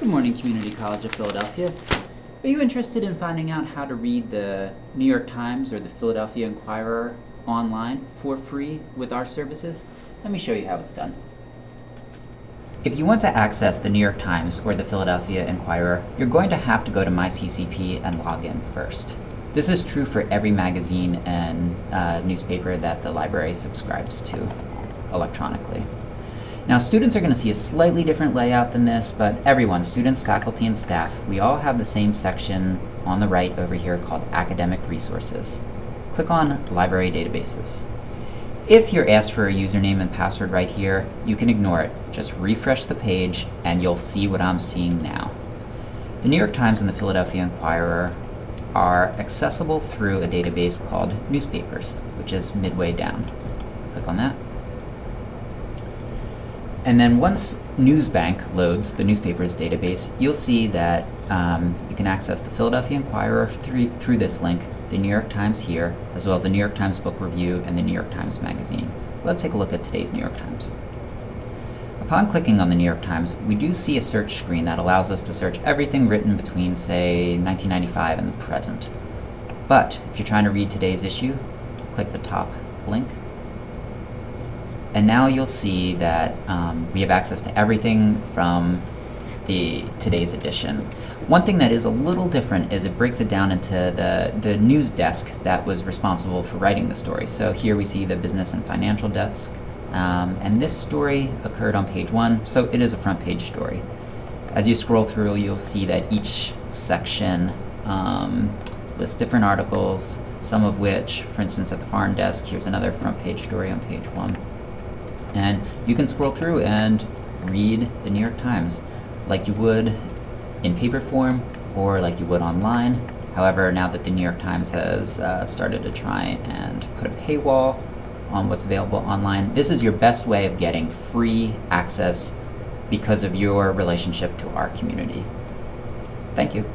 Good morning, Community College of Philadelphia. Are you interested in finding out how to read the New York Times or the Philadelphia Inquirer online for free with our services? Let me show you how it's done. If you want to access the New York Times or the Philadelphia Inquirer, you're going to have to go to MyCCP and log in first. This is true for every magazine and newspaper that the library subscribes to electronically. Now, students are going to see a slightly different layout than this, but everyone, students, faculty, and staff, we all have the same section on the right over here called Academic Resources. Click on Library Databases. If you're asked for a username and password right here, you can ignore it. Just refresh the page and you'll see what I'm seeing now. The New York Times and the Philadelphia Inquirer are accessible through a database called Newspapers, which is midway down. Click on that. And then once Newsbank loads the newspapers database, you'll see that you can access the Philadelphia Inquirer through this link, the New York Times here, as well as the New York Times Book Review and the New York Times Magazine. Let's take a look at today's New York Times. Upon clicking on the New York Times, we do see a search screen that allows us to search everything written between, say, 1995 and the present. But if you're trying to read today's issue, click the top link. And now you'll see that we have access to everything from today's edition. One thing that is a little different is it breaks it down into the news desk that was responsible for writing the story. So here we see the business and financial desk. And this story occurred on page 1, so it is a front page story. As you scroll through, you'll see that each section lists different articles, some of which, for instance, at the foreign desk, here's another front page story on page 1. And you can scroll through and read the New York Times like you would in paper form or like you would online. However, now that the New York Times has started to try and put a paywall on what's available online, this is your best way of getting free access because of your relationship to our community. Thank you.